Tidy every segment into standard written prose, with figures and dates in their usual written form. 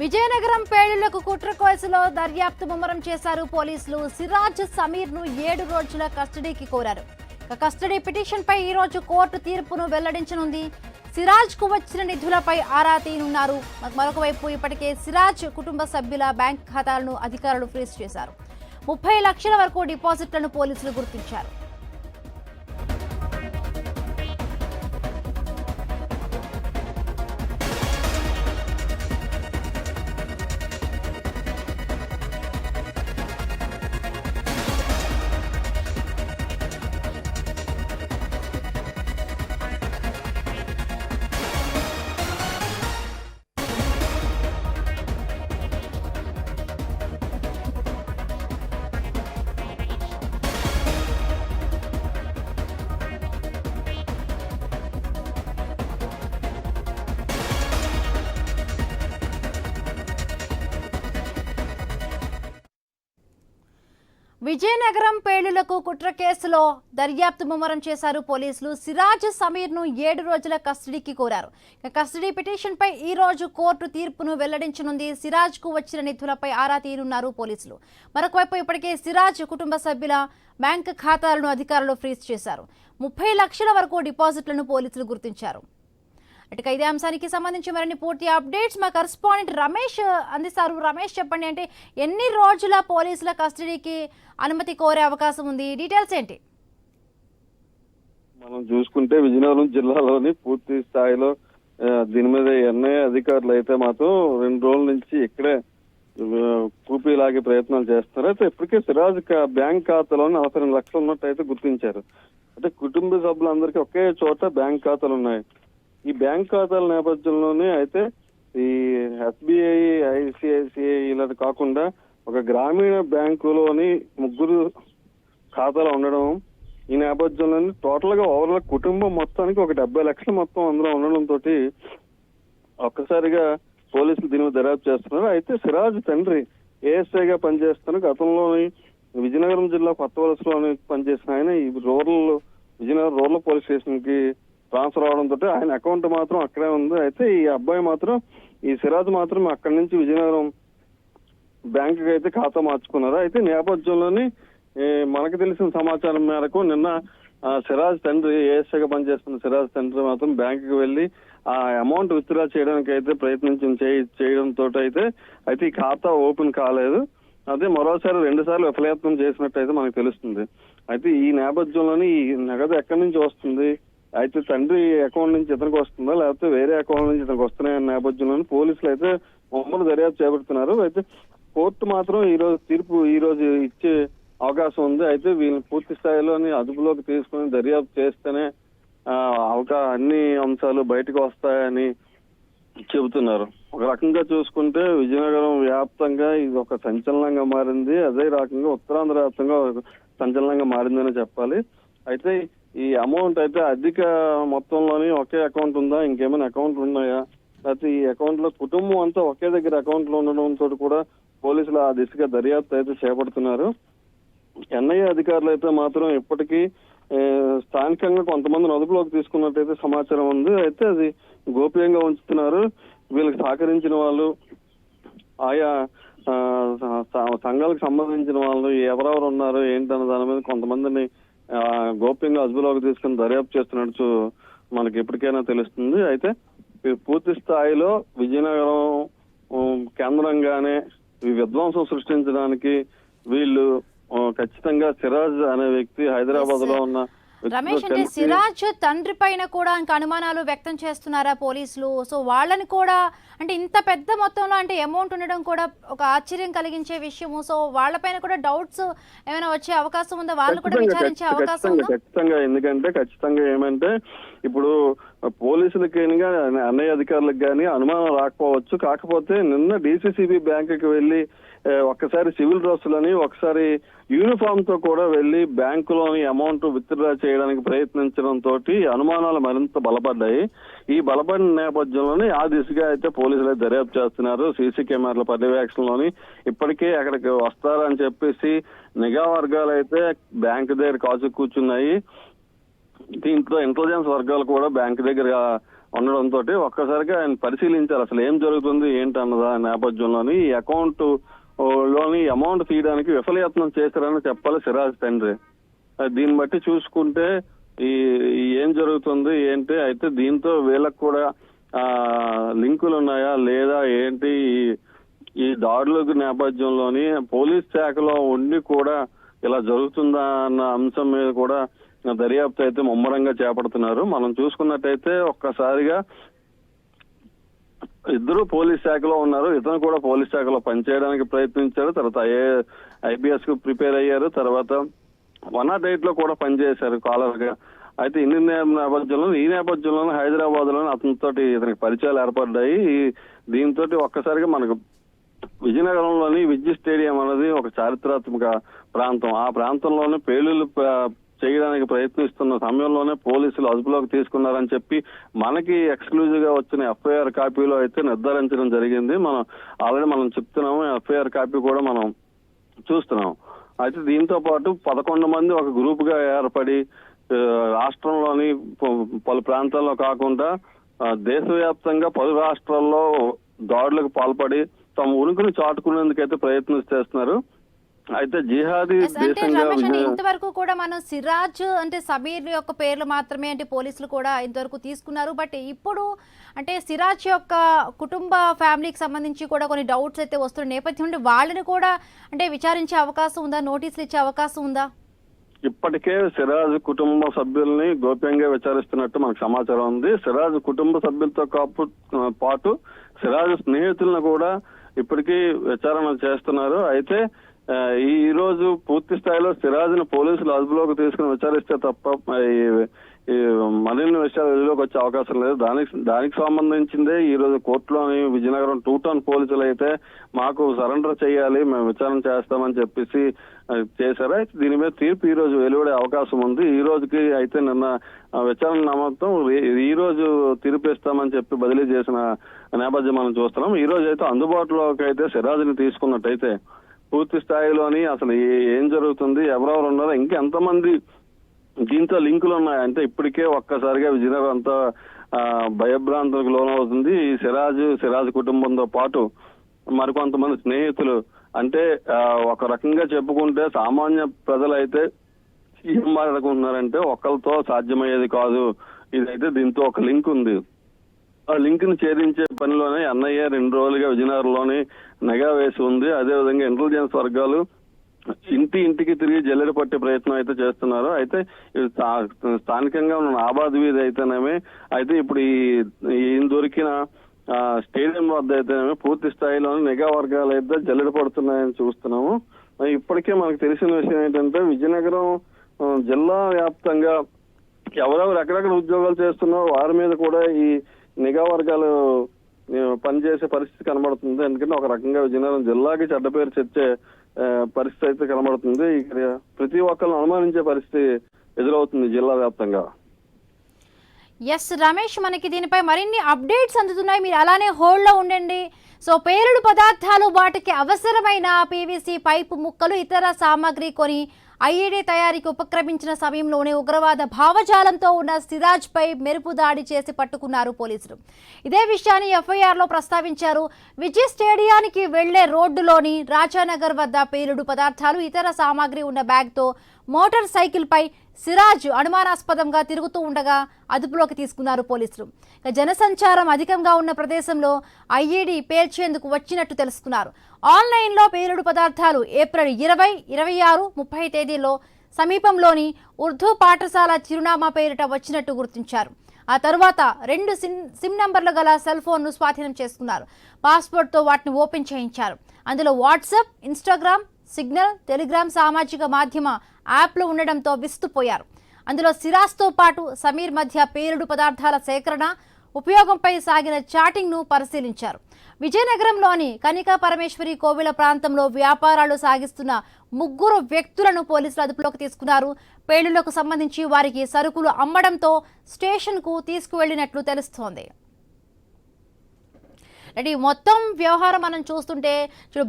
విజయనగరం పేలుళ్లకు కుట్ర కేసులో దర్యాప్తు ముమ్మరం చేశారు పోలీసులు. సిరాజ్ సమీర్ ను 7 రోజుల కస్టడీకి కోరారు. కస్టడీ పిటిషన్ పై ఈ రోజు కోర్టు తీర్పును వెల్లడించనుంది. సిరాజ్ కు వచ్చిన నిధులపై ఆరా తీయనున్నారు. మరొక వైపు ఇప్పటికే సిరాజ్ కుటుంబ సభ్యుల బ్యాంక్ ఖాతాలను అధికారులు ఫ్రీజ్ చేశారు. 30 లక్షల వరకు డిపాజిట్లను పోలీసులు గుర్తించారు. విజయనగరం పేలుళ్లకు కుట్ర కేసులో దర్యాప్తు ముమ్మరం చేశారు పోలీసులు. సిరాజ్ సమీర్ ను 7 రోజుల కస్టడీకి కోరారు. కస్టడీ పిటిషన్ పై ఈ రోజు కోర్టు తీర్పును వెల్లడించనుంది. సిరాజ్ కు వచ్చిన నిధులపై ఆరా తీయనున్నారు పోలీసులు. మరొకవైపు ఇప్పటికే సిరాజ్ కుటుంబ సభ్యుల బ్యాంక్ ఖాతాలను అధికారులు ఫ్రీజ్ చేశారు. 30 లక్షల వరకు డిపాజిట్లను పోలీసులు గుర్తించారు. ఇక ఇదే అంశానికి సంబంధించి మరిన్ని పూర్తి అప్డేట్స్ మా కరెస్పాండెంట్ రమేష్ అందిస్తారు. రమేష్, చెప్పండి, అంటే ఎన్ని రోజుల పోలీసుల కస్టడీకి అనుమతి కోరే అవకాశం ఉంది? డీటెయిల్స్ ఏంటి? మనం చూసుకుంటే విజయనగరం జిల్లాలోని పూర్తి స్థాయిలో దీని మీద ఎన్ఐఏ అధికారులు అయితే మాత్రం 2 రోజుల నుంచి ఇక్కడే కూపీలాగే ప్రయత్నాలు చేస్తున్నారు. అయితే ఇప్పటికే సిరాజ్ బ్యాంక్ ఖాతాలోని 40 లక్షలు ఉన్నట్టయితే గుర్తించారు. అంటే కుటుంబ సభ్యులందరికీ ఒకే చోట బ్యాంక్ ఖాతాలు ఉన్నాయి. ఈ బ్యాంక్ ఖాతాల నేపథ్యంలోనే అయితే ఈ ఎస్బీఐ, ఐసిఐసిఐ ఇలా కాకుండా ఒక గ్రామీణ బ్యాంకులోని 3 ఖాతాలు ఉండడం, ఈ నేపథ్యంలోని టోటల్ గా ఓవరాల్ కుటుంబం మొత్తానికి ఒక 70 లక్షలు మొత్తం అందులో ఉండడంతో ఒక్కసారిగా పోలీసులు దీని మీద దర్యాప్తు చేస్తున్నారు. అయితే సిరాజ్ తండ్రి ఏఎస్ఐగా పనిచేస్తున్నారు. గతంలోని విజయనగరం జిల్లా కొత్త వలసలోని పనిచేసిన ఆయన ఈ విజయనగరం రూరల్ పోలీస్ స్టేషన్ కి ట్రాన్స్ఫర్ అవడంతో ఆయన అకౌంట్ మాత్రం అక్కడే ఉంది. అయితే ఈ అబ్బాయి మాత్రం, ఈ సిరాజ్ మాత్రం అక్కడి నుంచి విజయనగరం బ్యాంక్ కి అయితే ఖాతా మార్చుకున్నారు. అయితే నేపథ్యంలోని మనకు తెలిసిన సమాచారం మేరకు నిన్న సిరాజ్ తండ్రి, ఏఎస్ఐగా పనిచేస్తున్న సిరాజ్ తండ్రి మాత్రం బ్యాంక్ కి వెళ్లి ఆ అమౌంట్ విత్డ్రా చేయడానికి అయితే చేయడంతో అయితే ఈ ఖాతా ఓపెన్ కాలేదు. అదే మరోసారి 2 సార్లు విఫలయత్నం చేసినట్టయితే మనకు తెలుస్తుంది. అయితే ఈ నేపథ్యంలోని ఈ నగదు ఎక్కడి నుంచి వస్తుంది, అయితే తండ్రి అకౌంట్ నుంచి ఇతనికి వస్తుందా లేకపోతే వేరే అకౌంట్ నుంచి ఇతనికి వస్తున్నాయన్న నేపథ్యంలో పోలీసులు అయితే ముమ్మర దర్యాప్తు చేపడుతున్నారు. అయితే కోర్టు మాత్రం తీర్పు ఈ రోజు ఇచ్చే అవకాశం ఉంది. అయితే వీళ్ళని పూర్తి స్థాయిలోని అదుపులోకి తీసుకుని దర్యాప్తు చేస్తేనే అన్ని అంశాలు బయటకు వస్తాయని చెబుతున్నారు. ఒక రకంగా చూసుకుంటే విజయనగరం వ్యాప్తంగా ఇది ఒక సంచలనంగా మారింది. అదే రకంగా ఉత్తరాంధ్ర వ్యాప్తంగా సంచలనంగా మారిందని చెప్పాలి. అయితే ఈ అమౌంట్ అయితే అధిక మొత్తంలోని ఒకే అకౌంట్ ఉందా, ఇంకేమైనా అకౌంట్లు ఉన్నాయా, లేకపోతే ఈ అకౌంట్ లో కుటుంబం అంతా ఒకే దగ్గర అకౌంట్ లో ఉండడంతో కూడా పోలీసులు ఆ దిశగా దర్యాప్తు అయితే చేపడుతున్నారు. ఎన్ఐఏ అధికారులు అయితే మాత్రం ఇప్పటికీ స్థానికంగా కొంతమందిని అదుపులోకి తీసుకున్నట్టయితే సమాచారం ఉంది. అయితే అది గోప్యంగా ఉంచుతున్నారు. వీళ్ళకి సహకరించిన వాళ్ళు, ఆయా సంఘాలకు సంబంధించిన వాళ్ళు ఎవరెవరు ఉన్నారు ఏంటన్న దాని మీద కొంతమందిని గోప్యంగా అదుపులోకి తీసుకుని దర్యాప్తు చేస్తున్నట్టు మనకి ఎప్పటికైనా తెలుస్తుంది. అయితే పూర్తి స్థాయిలో విజయనగరం కేంద్రంగానే ఈ విధ్వంసం సృష్టించడానికి వీళ్ళు ఖచ్చితంగా సిరాజ్ అనే వ్యక్తి హైదరాబాద్ లో ఉన్న రమేష్, అంటే సిరాజ్ తండ్రి పైన కూడా ఇంకా అనుమానాలు వ్యక్తం చేస్తున్నారా పోలీసులు? సో వాళ్ళని కూడా, అంటే ఇంత పెద్ద మొత్తంలో అంటే అమౌంట్ ఉండడం కూడా ఒక ఆశ్చర్యం కలిగించే విషయము. సో వాళ్ళపైన కూడా డౌట్స్ ఏమైనా వచ్చే అవకాశం ఉందా? వాళ్ళు కూడా విచారించే అవకాశం ఉందా? ఖచ్చితంగా. ఎందుకంటే ఖచ్చితంగా ఏమంటే ఇప్పుడు పోలీసులకి అన్నయ్య అధికారులకు కానీ అనుమానం రాకపోవచ్చు. కాకపోతే నిన్న డిసిసిబి బ్యాంకుకి వెళ్లి ఒక్కసారి సివిల్ డ్రెస్సులని, ఒకసారి యూనిఫామ్ తో కూడా వెళ్లి బ్యాంకులోని అమౌంట్ విత్డ్రా చేయడానికి ప్రయత్నించడంతో అనుమానాలు మరింత బలపడ్డాయి. ఈ బలపడిన నేపథ్యంలోనే ఆ దిశగా అయితే పోలీసులు దర్యాప్తు చేస్తున్నారు. సీసీ కెమెరాల పర్యవేక్షణలోని ఇప్పటికే అక్కడికి వస్తారని చెప్పేసి నిఘా వర్గాలు అయితే బ్యాంకు దగ్గర కాచు కూర్చున్నాయి. దీంట్లో ఇంటెలిజెన్స్ వర్గాలు కూడా బ్యాంకు దగ్గర ఉండడంతో ఒక్కసారిగా ఆయన పరిశీలించారు అసలు ఏం జరుగుతుంది ఏంటి అన్నదా నేపథ్యంలోని ఈ అకౌంట్ లోని అమౌంట్ తీయడానికి విఫలయత్నం చేశారని చెప్పాలి సిరాజ్ తండ్రి. దీన్ని బట్టి చూసుకుంటే ఈ ఏం జరుగుతుంది ఏంటి, అయితే దీంతో వీళ్ళకి కూడా లింకులు ఉన్నాయా లేదా ఏంటి, ఈ దాడులకు నేపథ్యంలోని పోలీస్ శాఖలో ఉండి కూడా ఇలా జరుగుతుందా అన్న అంశం మీద కూడా దర్యాప్తు అయితే ముమ్మరంగా చేపడుతున్నారు. మనం చూసుకున్నట్టయితే ఒక్కసారిగా ఇద్దరు పోలీస్ శాఖలో ఉన్నారు. ఇతను కూడా పోలీస్ శాఖలో పనిచేయడానికి ప్రయత్నించారు, తర్వాత IPS కు ప్రిపేర్ అయ్యారు, తర్వాత 108 లో కూడా పనిచేశారు కాలర్ గా. అయితే ఈ నేపథ్యంలో హైదరాబాద్ లోనే అతనితో ఇతనికి పరిచయాలు ఏర్పడ్డాయి. దీంతో ఒక్కసారిగా మనకు విజయనగరంలోని విద్యుత్ స్టేడియం అనేది ఒక చారిత్రాత్మక ప్రాంతం. ఆ ప్రాంతంలోనే పేలుళ్లు చేయడానికి ప్రయత్నిస్తున్న సమయంలోనే పోలీసులు అదుపులోకి తీసుకున్నారని చెప్పి మనకి ఎక్స్క్లూజివ్ గా వచ్చిన FIR కాపీలో అయితే నిర్ధారించడం జరిగింది. ఆల్రెడీ మనం చెప్తున్నాము, FIR కాపీ కూడా మనం చూస్తున్నాం. అయితే దీంతో పాటు 11 మంది ఒక గ్రూప్ గా ఏర్పడి రాష్ట్రంలోని పలు ప్రాంతాల్లో కాకుండా దేశవ్యాప్తంగా పలు రాష్ట్రాల్లో దాడులకు పాల్పడి తమ ఉనికిని చాటుకునేందుకైతే ప్రయత్నం చేస్తున్నారు. అయితే జిహాదీ దేశంగా ఇంతవరకు కూడా మనం సిరాజ్ అంటే సమీర్ యొక్క పేర్లు మాత్రమే అంటే పోలీసులు కూడా ఇంతవరకు తీసుకున్నారు. బట్ ఇప్పుడు అంటే సిరాజ్ యొక్క కుటుంబ ఫ్యామిలీకి సంబంధించి కూడా కొన్ని డౌట్స్ అయితే వస్తున్న నేపథ్యంలో వాళ్ళని కూడా అంటే విచారించే అవకాశం ఉందా, నోటీసులు ఇచ్చే అవకాశం ఉందా? ఇప్పటికే సిరాజ్ కుటుంబ సభ్యుల్ని గోప్యంగా విచారిస్తున్నట్టు మనకు సమాచారం ఉంది. సిరాజ్ కుటుంబ సభ్యులతో పాటు సిరాజ్ స్నేహితులను కూడా ఇప్పటికీ విచారణ చేస్తున్నారు. అయితే ఈ రోజు పూర్తి స్థాయిలో సిరాజ్ను పోలీసులు అదుపులోకి తీసుకుని విచారిస్తే తప్ప మరిన్ని విషయాలు వెలుగులోకి వచ్చే అవకాశం లేదు. దానికి సంబంధించిందే ఈ రోజు కోర్టులోని విజయనగరం 2 టౌన్ పోలీసులు అయితే మాకు సరెండర్ చేయాలి, మేము విచారణ చేస్తామని చెప్పేసి చేశారు. అయితే దీని మీద తీర్పు ఈ రోజు వెలువడే అవకాశం ఉంది. ఈ రోజుకి అయితే నిన్న విచారణ నిమిత్తం ఈ రోజు తీర్పు ఇస్తామని చెప్పి బదిలీ చేసిన నేపథ్యం మనం చూస్తున్నాం. ఈ రోజు అయితే అందుబాటులోకి అయితే సిరాజ్ని తీసుకున్నట్టయితే పూర్తి స్థాయిలోని అసలు ఏం జరుగుతుంది, ఎవరెవరు ఉన్నారో, ఇంకా ఎంతమంది దీంతో లింకులు ఉన్నాయంటే ఇప్పటికే ఒక్కసారిగా విజయనగరం అంతా భయభ్రాంతులకు లోనవుతుంది. ఈ సిరాజ్ కుటుంబంతో పాటు మరికొంతమంది స్నేహితులు అంటే ఒక రకంగా చెప్పుకుంటే సామాన్య ప్రజలైతే ఏం మాట్లాడుకుంటున్నారంటే ఒకరితో సాధ్యమయ్యేది కాదు, ఇదైతే దీంతో ఒక లింక్ ఉంది. ఆ లింక్ ని ఛేదించే పనిలోనే NIA 2 రోజులుగా విజయనగరంలోని నిఘా వేసి ఉంది. అదేవిధంగా ఇంటెలిజెన్స్ వర్గాలు ఇంటికి తిరిగి జల్లెడ పట్టే ప్రయత్నం అయితే చేస్తున్నారు. అయితే స్థానికంగా ఉన్న ఆబాద్ వీధి అయితేనేమి, అయితే ఇప్పుడు ఈయన దొరికిన స్టేడియం వద్ద అయితేనేమి పూర్తి స్థాయిలోని నిఘా వర్గాలు అయితే జల్లెడ పడుతున్నాయని చూస్తున్నాము. ఇప్పటికే మనకు తెలిసిన విషయం ఏంటంటే విజయనగరం జిల్లా వ్యాప్తంగా ఎవరెవరు ఎక్కడెక్కడ ఉద్యోగాలు చేస్తున్నారో వారి మీద కూడా ఈ నిఘా వర్గాలు పనిచేసే పరిస్థితి కనబడుతుంది. ఎందుకంటే ఒక రకంగా విజయనగరం జిల్లాకి చెడ్డ పేరు తెచ్చే పరిస్థితి అయితే కనబడుతుంది. ఇక్కడ ప్రతి ఒక్కరిని అనుమానించే పరిస్థితి ఎదురవుతుంది జిల్లా వ్యాప్తంగా. ఎస్ రమేష్, మనకి దీనిపై మరిన్ని అప్డేట్స్ అందుతున్నాయి, మీరు అలానే హోల్డ్లో ఉండండి. సో పేలుడు పదార్థాలు, వాటికి అవసరమైన PVC పైపు ముక్కలు, ఇతర సామాగ్రి కొని IED తయారీకి ఉపక్రమించిన సమయంలోనే ఉగ్రవాద భావజాలంతో ఉన్న సిరాజ్ పై మెరుపు దాడి చేసి పట్టుకున్నారు పోలీసులు. ఇదే విషయాన్ని FIR లో ప్రస్తావించారు. విజయ్ స్టేడియానికి వెళ్లే రోడ్డులోని రాజానగర్ వద్ద పేలుడు పదార్థాలు, ఇతర సామాగ్రి ఉన్న బ్యాగ్తో మోటార్ సైకిల్ పై సిరాజ్ అనుమానాస్పదంగా తిరుగుతూ ఉండగా అదుపులోకి తీసుకున్నారు పోలీసులు. జనసంచారం అధికంగా ఉన్న ప్రదేశంలో IED పేల్చేందుకు వచ్చినట్టు తెలుసుకున్నారు. ఆన్లైన్లో పేలుడు పదార్థాలు ఏప్రిల్ 20, 26, 30 తేదీల్లో సమీపంలోని ఉర్దూ పాఠశాల చిరునామా పేరిట వచ్చినట్టు గుర్తించారు. ఆ తరువాత 2 సిమ్ నంబర్లు గల సెల్ ఫోన్ను స్వాధీనం చేసుకున్నారు. పాస్పోర్ట్తో వాటిని ఓపెన్ చేయించారు. అందులో వాట్సాప్, ఇన్స్టాగ్రామ్, సిగ్నల్, టెలిగ్రామ్ సామాజిక మాధ్యమ యాప్లు ఉండడంతో విస్తుపోయారు. అందులో సిరాజ్తో పాటు సమీర్ మధ్య పేలుడు పదార్థాల సేకరణ, ఉపయోగంపై సాగిన చాటింగ్ను పరిశీలించారు. విజయనగరంలోని కనికా పరమేశ్వరి కోవిల ప్రాంతంలో వ్యాపారాలు సాగిస్తున్న 3 వ్యక్తులను పోలీసులు అదుపులోకి తీసుకున్నారు. పేలుళ్లకు సంబంధించి వారికి సరుకులు అమ్మడంతో స్టేషన్కు తీసుకువెళ్లినట్లు తెలుస్తోంది. అంటే ఈ మొత్తం వ్యవహారం మనం చూస్తుంటే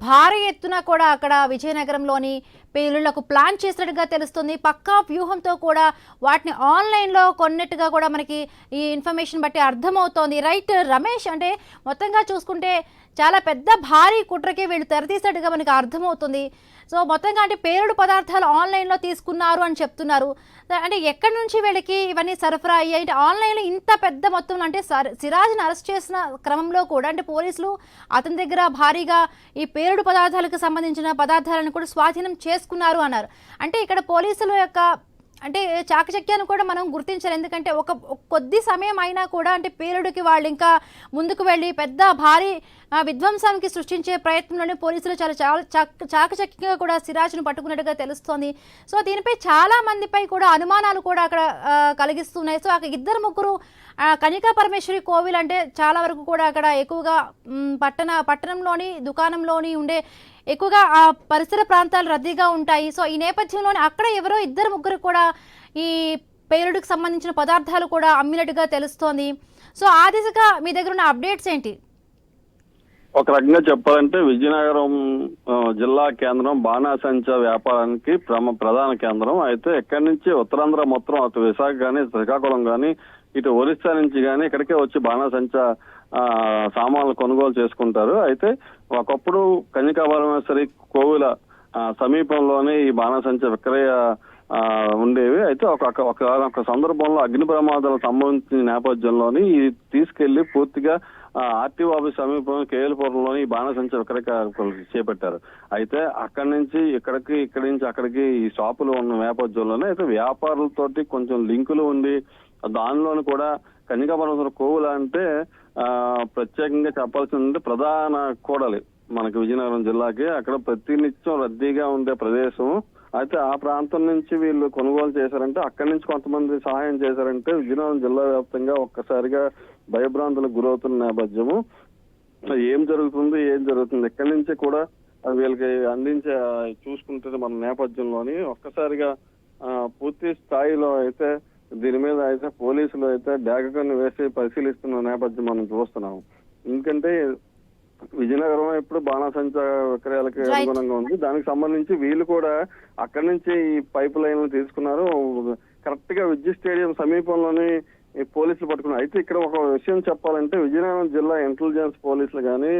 భారీ ఎత్తున కూడా అక్కడ విజయనగరంలోని పేలుళ్లకు ప్లాన్ చేసినట్టుగా తెలుస్తుంది. పక్కా వ్యూహంతో కూడా వాటిని ఆన్లైన్లో కొన్నట్టుగా కూడా మనకి ఈ ఇన్ఫర్మేషన్ బట్టి అర్థమవుతోంది. రైట్ రమేష్, అంటే మొత్తంగా చూసుకుంటే చాలా పెద్ద భారీ కుట్రకి వీళ్ళు తెరతీసినట్టుగా మనకి అర్థమవుతుంది. సో మొత్తంగా అంటే పేలుడు పదార్థాలు ఆన్లైన్లో తీసుకున్నారు అని చెప్తున్నారు. అంటే ఎక్కడి నుంచి వీళ్ళకి ఇవన్నీ సరఫరా అయ్యాయి? అంటే ఆన్లైన్లో ఇంత పెద్ద మొత్తంలో అంటే సిరాజ్ని అరెస్ట్ చేసిన క్రమంలో కూడా అంటే పోలీసులు అతని దగ్గర భారీగా ఈ పేలుడు పదార్థాలకు సంబంధించిన పదార్థాలను కూడా స్వాధీనం చేసుకున్నారు అన్నారు. అంటే ఇక్కడ పోలీసుల యొక్క అంటే చాకచక్యాన్ని కూడా మనం గుర్తించాలి. ఎందుకంటే ఒక కొద్ది సమయం అయినా కూడా అంటే పేలుడికి వాళ్ళు ఇంకా ముందుకు వెళ్ళి పెద్ద భారీ విధ్వంసానికి సృష్టించే ప్రయత్నంలోనే పోలీసులు చాలా చాకచక్యంగా కూడా సిరాజ్ను పట్టుకున్నట్టుగా తెలుస్తోంది. సో దీనిపై చాలా మందిపై కూడా అనుమానాలు కూడా అక్కడ కలిగిస్తున్నాయి. సో అక్కడ ఇద్దరు ముగ్గురు కనికా పరమేశ్వరి కోవిల్ అంటే చాలా వరకు కూడా అక్కడ ఎక్కువగా పట్టణంలోని దుకాణంలోని ఉండే ఎక్కువగా ఆ పరిసర ప్రాంతాలు రద్దీగా ఉంటాయి. సో ఈ నేపథ్యంలోనే అక్కడ ఎవరో ఇద్దరు ముగ్గురు కూడా ఈ పేలుడుకు సంబంధించిన పదార్థాలు కూడా అమ్మినట్టుగా తెలుస్తోంది. సో ఆ దిశగా మీ దగ్గర ఉన్న అప్డేట్స్ ఏంటి? ఒక రకంగా చెప్పాలంటే విజయనగరం జిల్లా కేంద్రం బాణాసంచా వ్యాపారానికి ప్రధాన కేంద్రం. అయితే ఎక్కడి నుంచి ఉత్తరాంధ్ర మొత్తం అటు విశాఖ కానీ శ్రీకాకుళం కానీ ఇటు ఒరిస్సా నుంచి కానీ ఇక్కడికే వచ్చి బాణాసంచా సామాన్లు కొనుగోలు చేసుకుంటారు. అయితే ఒకప్పుడు కన్యకా పరమేశ్వరి కోవిల సమీపంలోనే ఈ బాణాసంచా విక్రయ ఉండేవి. అయితే ఒక సందర్భంలో అగ్ని ప్రమాదాలకు సంబంధించిన నేపథ్యంలోని తీసుకెళ్లి పూర్తిగా ఆర్టీఓ ఆఫీస్ సమీపంలో కేఎల్పురంలోని ఈ బాణాసంచా విక్రయ చేపట్టారు. అయితే అక్కడి నుంచి ఇక్కడి నుంచి అక్కడికి ఈ షాపులు ఉన్న నేపథ్యంలోనే అయితే వ్యాపారులతోటి కొంచెం లింకులు ఉండి దానిలోని కూడా కన్యకా పరమేశ్వరి కోవుల అంటే ప్రత్యేకంగా చెప్పాల్సింది ప్రధాన కూడలి మనకి విజయనగరం జిల్లాకి. అక్కడ ప్రతినిత్యం రద్దీగా ఉండే ప్రదేశం. అయితే ఆ ప్రాంతం నుంచి వీళ్ళు కొనుగోలు చేశారంటే అక్కడి నుంచి కొంతమంది సహాయం చేశారంటే విజయనగరం జిల్లా వ్యాప్తంగా ఒక్కసారిగా భయభ్రాంతులకు గురవుతున్న నేపథ్యము. ఏం జరుగుతుంది ఎక్కడి నుంచి కూడా వీళ్ళకి అందించే చూసుకుంటే మన నేపథ్యంలోని ఒక్కసారిగా పూర్తి స్థాయిలో అయితే దీని మీద అయితే పోలీసులు అయితే డాగకన్ను వేసి పరిశీలిస్తున్న నేపథ్యం మనం చూస్తున్నాము. ఎందుకంటే విజయనగరం ఎప్పుడు బాణాసంచా విక్రయాలకి అనుగుణంగా ఉంది. దానికి సంబంధించి వీళ్ళు కూడా అక్కడి నుంచి ఈ పైప్ లైన్లు తీసుకున్నారు. కరెక్ట్ గా విద్యుత్ స్టేడియం సమీపంలోని పోలీసులు పట్టుకున్నారు. అయితే ఇక్కడ ఒక విషయం చెప్పాలంటే విజయనగరం జిల్లా ఇంటెలిజెన్స్ పోలీసులు కానీ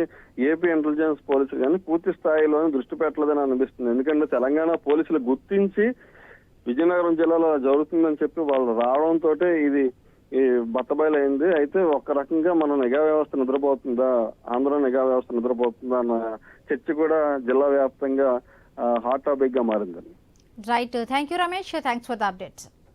ఏపీ ఇంటెలిజెన్స్ పోలీసులు కానీ పూర్తి స్థాయిలోనే దృష్టి పెట్టలేదని అనిపిస్తుంది. ఎందుకంటే తెలంగాణ పోలీసులు గుర్తించి విజయనగరం జిల్లాలో జరుగుతుందని చెప్పి వాళ్ళు రావడంతో ఇది ఈ బట్టబయలైంది. అయితే ఒక రకంగా మన నిఘా వ్యవస్థ నిద్రపోతుందా, ఆంధ్ర నిఘా వ్యవస్థ నిద్రపోతుందా అన్న చర్చ కూడా జిల్లా వ్యాప్తంగా హాట్ టాపిక్ గా మారింది. Right, thank you Ramesh, thanks for the updates.